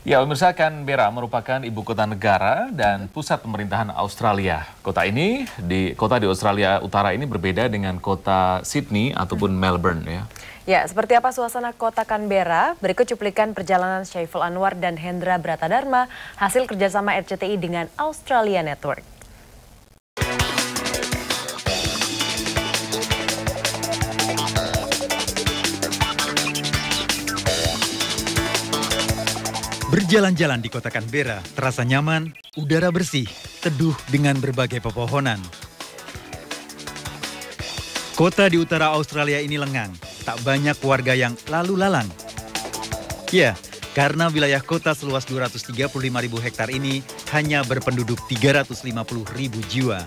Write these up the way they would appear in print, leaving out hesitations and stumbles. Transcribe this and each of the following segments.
Ya, pemirsa, Canberra merupakan ibu kota negara dan pusat pemerintahan Australia. Kota di Australia Utara ini berbeda dengan kota Sydney ataupun Melbourne ya. Ya, seperti apa suasana kota Canberra? Berikut cuplikan perjalanan Syaiful Anwar dan Hendra Bratadharma hasil kerjasama RCTI dengan Australia Network. Berjalan-jalan di kota Canberra terasa nyaman, udara bersih, teduh dengan berbagai pepohonan. Kota di utara Australia ini lengang, tak banyak warga yang lalu lalang. Ya, karena wilayah kota seluas 235.000 hektar ini hanya berpenduduk 350.000 jiwa.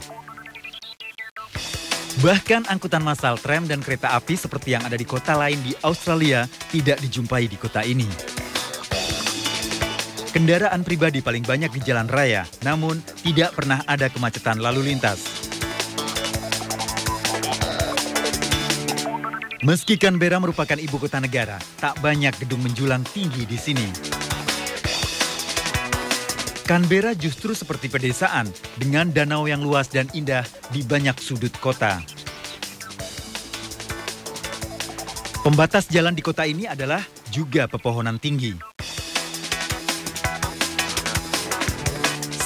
Bahkan angkutan massal tram dan kereta api seperti yang ada di kota lain di Australia tidak dijumpai di kota ini. Kendaraan pribadi paling banyak di jalan raya, namun tidak pernah ada kemacetan lalu lintas. Meski Canberra merupakan ibu kota negara, tak banyak gedung menjulang tinggi di sini. Canberra justru seperti pedesaan, dengan danau yang luas dan indah di banyak sudut kota. Pembatas jalan di kota ini adalah juga pepohonan tinggi.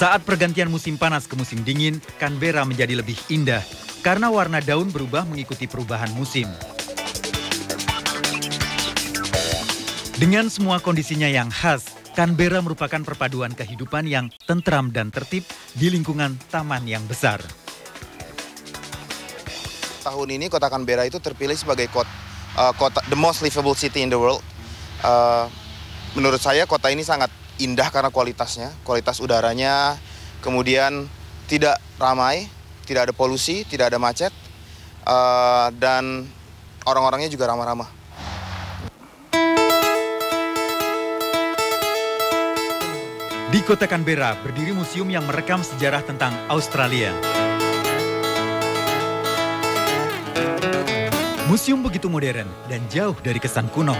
Saat pergantian musim panas ke musim dingin, Canberra menjadi lebih indah karena warna daun berubah mengikuti perubahan musim. Dengan semua kondisinya yang khas, Canberra merupakan perpaduan kehidupan yang tentram dan tertib di lingkungan taman yang besar. Tahun ini kota Canberra itu terpilih sebagai the most livable city in the world. Menurut saya kota ini sangat indah karena kualitasnya, kualitas udaranya, kemudian tidak ramai, tidak ada polusi, tidak ada macet, dan orang-orangnya juga ramah-ramah. Di kota Canberra berdiri museum yang merekam sejarah tentang Australia. Museum begitu modern dan jauh dari kesan kuno.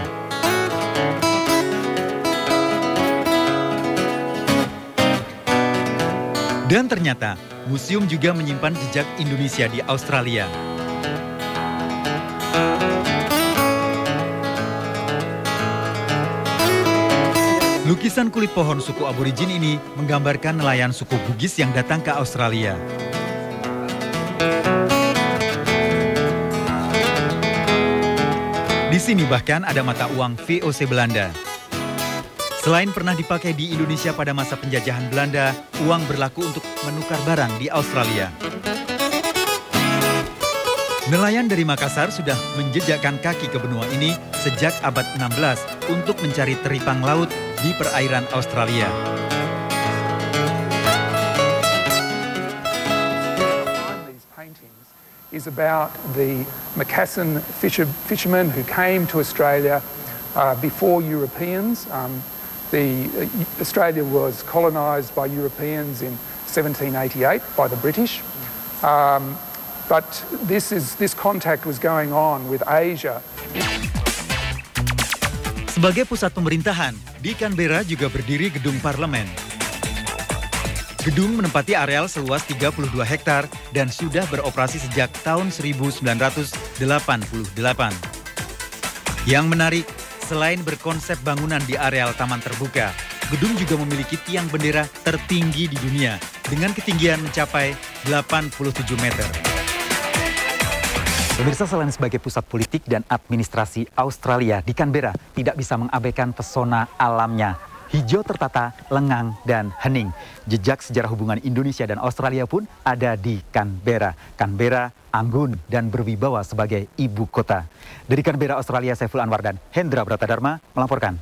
Dan ternyata, museum juga menyimpan jejak Indonesia di Australia. Lukisan kulit pohon suku aborigin ini menggambarkan nelayan suku Bugis yang datang ke Australia. Di sini bahkan ada mata uang VOC Belanda. Selain pernah dipakai di Indonesia pada masa penjajahan Belanda, uang berlaku untuk menukar barang di Australia. Nelayan dari Makassar sudah menjejakkan kaki ke benua ini sejak abad 16 untuk mencari teripang laut di perairan Australia. Is about the Macassan fishermen who came to Australia before Europeans. Australia was colonised by Europeans in 1788 by the British, but this contact was going on with Asia. Sebagai pusat pemerintahan, di Canberra juga berdiri gedung parlemen. Gedung menempati areal seluas 32 hektar dan sudah beroperasi sejak tahun 1988. Yang menarik, selain berkonsep bangunan di areal taman terbuka, gedung juga memiliki tiang bendera tertinggi di dunia dengan ketinggian mencapai 87 meter. Pemirsa, selain sebagai pusat politik dan administrasi Australia, di Canberra tidak bisa mengabaikan pesona alamnya. Hijau tertata, lengang, dan hening. Jejak sejarah hubungan Indonesia dan Australia pun ada di Canberra. Canberra anggun dan berwibawa sebagai ibu kota. Dari Canberra, Australia, Syaiful Anwar dan Hendra Bratadharma melaporkan.